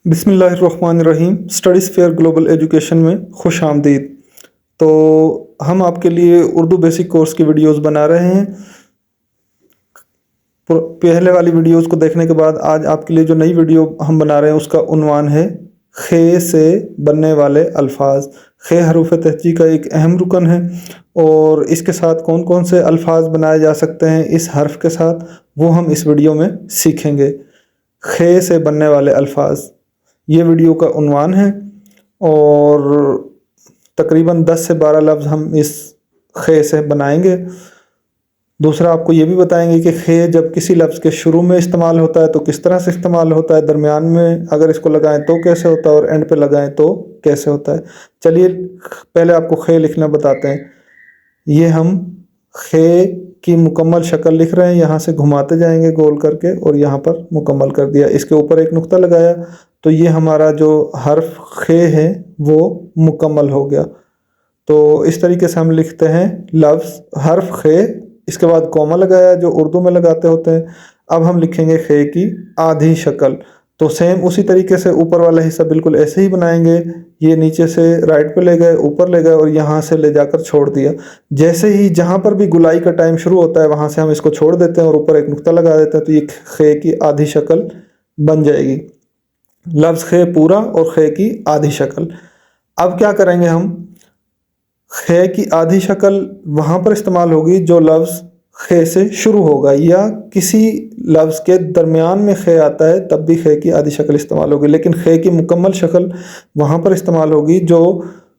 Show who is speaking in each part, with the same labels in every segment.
Speaker 1: बिस्मिल्लाहिर्रहमानिर्रहीम। Studies fair global education में खुश आमदीद। तो हम आपके लिए उर्दू बेसिक कोर्स की वीडियोस बना रहे हैं। पहले वाली वीडियोस को देखने के बाद आज आपके लिए जो नई वीडियो हम बना रहे हैं उसका उन्वान है खे से बनने वाले अल्फाज। खे हरूफ तहजी का एक अहम रुकन है और इसके साथ कौन कौन से अल्फाज बनाए जा सकते हैं इस हर्फ के साथ वो हम इस वीडियो में सीखेंगे। खे से बनने वाले अल्फाज ये वीडियो का उन्वान है और तकरीबन 10 से 12 लफ्ज़ हम इस खे से बनाएंगे। दूसरा आपको ये भी बताएंगे कि खे जब किसी लफ्ज़ के शुरू में इस्तेमाल होता है तो किस तरह से इस्तेमाल होता है, दरमियान में अगर इसको लगाएं तो कैसे होता है और एंड पे लगाएं तो कैसे होता है। चलिए पहले आपको खे लिखना बताते हैं। ये हम खे की मुकम्मल शक्ल लिख रहे हैं, यहाँ से घुमाते जाएंगे गोल करके और यहाँ पर मुकम्मल कर दिया, इसके ऊपर एक नुक्ता लगाया तो ये हमारा जो हर्फ खे है वो मुकम्मल हो गया। तो इस तरीके से हम लिखते हैं लफ्ज़ हर्फ खे, इसके बाद कॉमा लगाया जो उर्दू में लगाते होते हैं। अब हम लिखेंगे खे की आधी शक्ल, तो सेम उसी तरीके से ऊपर वाला हिस्सा बिल्कुल ऐसे ही बनाएंगे। ये नीचे से राइट पे ले गए, ऊपर ले गए और यहाँ से ले जाकर छोड़ दिया। जैसे ही जहाँ पर भी गुलाई का टाइम शुरू होता है वहाँ से हम इसको छोड़ देते हैं और ऊपर एक नुक्ता लगा देते हैं, तो ये खे की आधी शक्ल बन जाएगी। लफ्ज़ खे पूरा और खे की आधी शक्ल। अब क्या करेंगे हम, खे की आधी शक्ल वहाँ पर इस्तेमाल होगी जो लफ्ज़ खे से शुरू होगा या किसी लफ्ज़ के दरमियान में खे आता है तब भी खे की आधी शक्ल इस्तेमाल होगी, लेकिन खे की मुकम्मल शक्ल वहाँ पर इस्तेमाल होगी जो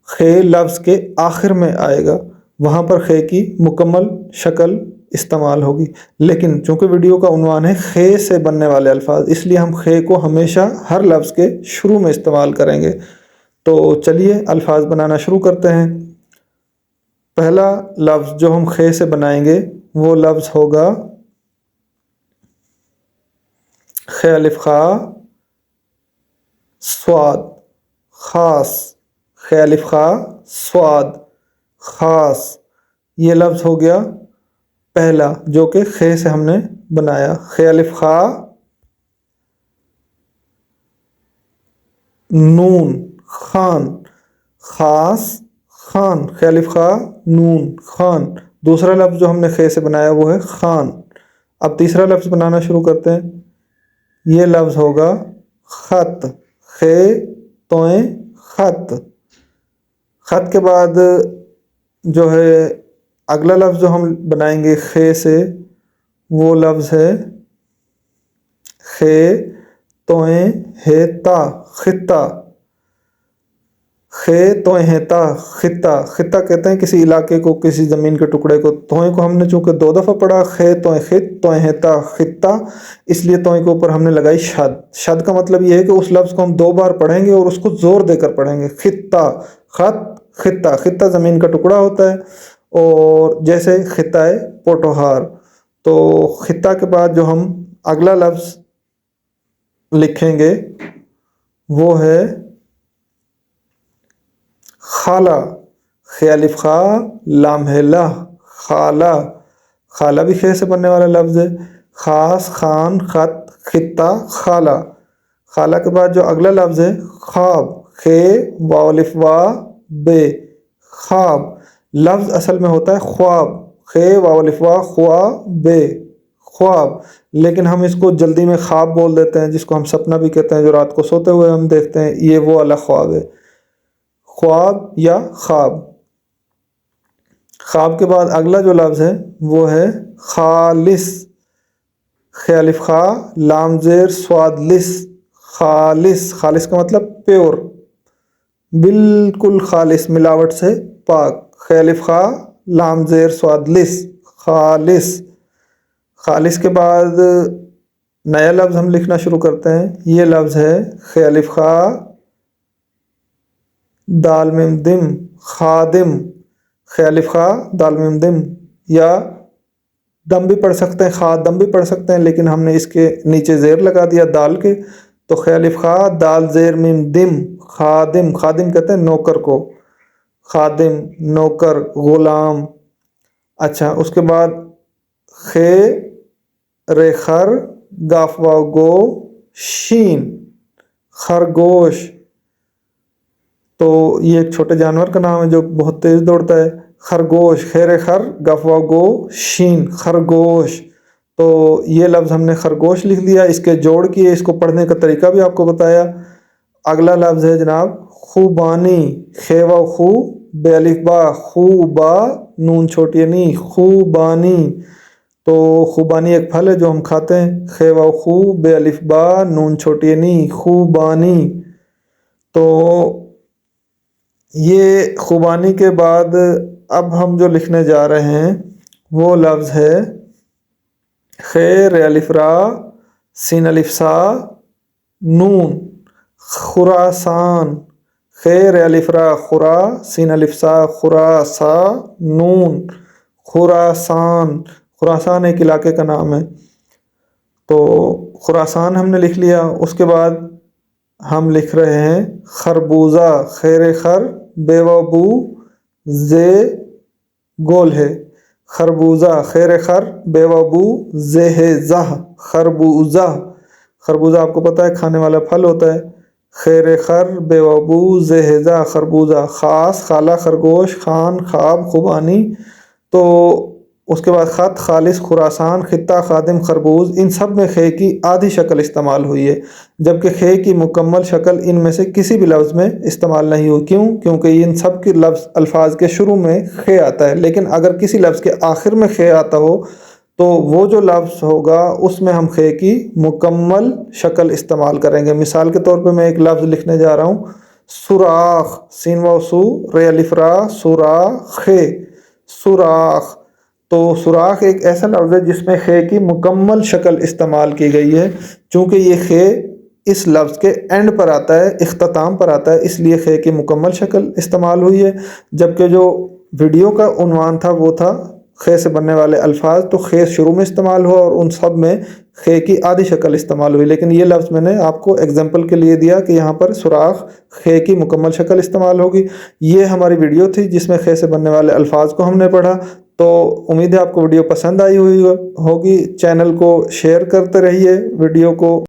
Speaker 1: खे लफ्ज़ के आखिर में आएगा, वहाँ पर खे की मुकम्मल शक्ल इस्तेमाल होगी। लेकिन चूँकि वीडियो का उन्वान है खे से बनने वाले अल्फाज, इसलिए हम खे को हमेशा हर लफ्ज़ के शुरू में इस्तेमाल करेंगे। तो चलिए अल्फाज बनाना शुरू करते हैं। पहला लफ्ज़ जो हम खे से बनाएंगे वो लफ्ज़ होगा खे अलिफ खा स्वाद ख़ास। खे अलिफ खा स्वाद ख़ास, ये लफ्ज़ हो गया पहला जो कि खे से हमने बनाया। खे अलिफ खा नून खान ख़ास खान। खे अलिफ खा नून खान। दूसरा लफ्ज़ जो हमने खे से बनाया वो है खान। अब तीसरा लफ्ज़ बनाना शुरू करते हैं। ये लफ्ज़ होगा ख़त। खे तोए ख़त। ख़त के बाद जो है अगला लफ्ज़ जो हम बनाएंगे खे से वो लफ्ज़ है खे तोए हेता खित्ता। खे तोए हेता खित्ता। खित्ता कहते हैं किसी इलाके को, किसी ज़मीन के टुकड़े को। तोए को हमने चूँकि 2 दफ़ा पढ़ा, खे तोए खित तोए हेता खित्ता, इसलिए तोए के ऊपर हमने लगाई शद। शद का मतलब ये है कि उस लफ्ज़ को हम 2 बार पढ़ेंगे और उसको ज़ोर देकर पढ़ेंगे। खित्ता खत खित्ता। खित्ता ज़मीन का टुकड़ा होता है और जैसे खित्ताए पोटोहार। तो खित्ता के बाद जो हम अगला लफ्ज़ लिखेंगे वो है खाला। खे अलिफ खा लाम है लह खाला। खाला भी खे से बनने वाला लफ्ज़ है। ख़ास खान खत खित्ता खाला। खाला के बाद जो अगला लफ्ज़ है ख्वाब। खे वाव अलिफ वा बे ख्वाब। लफ्ज़ असल में होता है ख्वाब। खे वाव अलिफ वा ख्वा बे ख्वाब, लेकिन हम इसको जल्दी में ख्वाब बोल देते हैं, जिसको हम सपना भी कहते हैं, जो रात को सोते हुए हम देखते हैं, ये वो वाला ख्वाब है, ख्वाब या ख्वाब। ख्वाब के बाद अगला जो लफ्ज़ है वो है खालिस। खे अलिफ खा लाम ज़ेर स्वाद लिस खालिस। खालिस का मतलब प्योर, बिल्कुल खालिस, मिलावट से पाक। खे अलिफ खा लाम ज़ेर स्वाद लिस खालिस। खालिस के बाद नया लफ्ज़ हम लिखना शुरू करते हैं। ये लफ्ज़ है खे अलिफ खा दाल मिम दिम खादिम। खे अलिफ खा दाल मिम दिम, या दम भी पढ़ सकते हैं, खादम भी पढ़ सकते हैं, लेकिन हमने इसके नीचे ज़ेर लगा दिया दाल के, तो खे अलिफ खा दाल ज़ेर मिम दिम खादिम। खादिम कहते हैं नौकर को, खादिम नौकर ग़ुलाम। अच्छा, उसके बाद खे रेखर गाफ वाव गो शीन खरगोश, तो ये एक छोटे जानवर का नाम है जो बहुत तेज दौड़ता है। खरगोश, खैर खर गफवा गो शीन, खरगोश। तो ये लफ्ज़ हमने खरगोश लिख लिया, इसके जोड़ किए, इसको पढ़ने का तरीका भी आपको बताया। अगला लफ्ज़ है जनाब खुबानी, खे व खू बे अलिफ बा, खूबा नून छोटी नी, खुबानी। तो खुबानी एक फल है जो हम खाते हैं, खे व खू बे अलिफ बा नून छोटी नी, खुबानी। तो ये खुबानी के बाद अब हम जो लिखने जा रहे हैं वो लफ्ज़ है खे अलिफ रा सीन अलिफ सा नून, खुरासान। खे अलिफ रा खुरा सीन अलिफ सा खुरा सा नून, खुरासान। खुरासान एक इलाके का नाम है। तो खुरासान हमने लिख लिया। उसके बाद हम लिख रहे हैं खरबूजा, खैर खर बेवबू जे गोल है, खरबूजा, खैर खर बेवबू जे है जह, खरबूजा। खरबूजा आपको पता है खाने वाला फल होता है। खैर खर बेवबू जे है जा, खरबूजा। खास, खाला, खरगोश, खान, खाब, खुबानी। तो उसके बाद ख़त, खालिस, खुरासान, खित्ता, खादिम, खरबूज। इन सब में खे की आधी शक्ल इस्तेमाल हुई है, जबकि खे की मुकम्मल शक्ल इनमें से किसी भी लफ्ज़ में इस्तेमाल नहीं हुई। क्यों? क्योंकि इन सब के अल्फाज के शुरू में खे आता है, लेकिन अगर किसी लफ्ज़ के आखिर में खे आता हो तो वो जो लफ्ज़ होगा उसमें हम खे की मुकम्मल शक्ल इस्तेमाल करेंगे। मिसाल के तौर पे मैं एक लफ्ज़ लिखने जा रहा हूँ, सुराख, सीन व सू रे अलिफ रा सुराखे, सुराख। तो सुराख एक ऐसा लफ्ज़ है जिसमें खे की मुकम्मल शक्ल इस्तेमाल की गई है। चूँकि ये खे इस लफ्ज़ के एंड पर आता है, इख्तिताम पर आता है, इसलिए खे की मुकम्मल शक्ल इस्तेमाल हुई है। जबकि जो वीडियो का उन्वान था वो था खे से बनने वाले अल्फाज, तो खे शुरू में इस्तेमाल हुआ और उन सब में खे की आधी शक्ल इस्तेमाल हुई। लेकिन ये लफ्ज़ मैंने आपको एग्जांपल के लिए दिया कि यहाँ पर सुराख खे की मुकम्मल शक्ल इस्तेमाल होगी। ये हमारी वीडियो थी जिसमें खे से बनने वाले अल्फाज को हमने पढ़ा। तो उम्मीद है आपको वीडियो पसंद आई हुई होगी। चैनल को शेयर करते रहिए, वीडियो को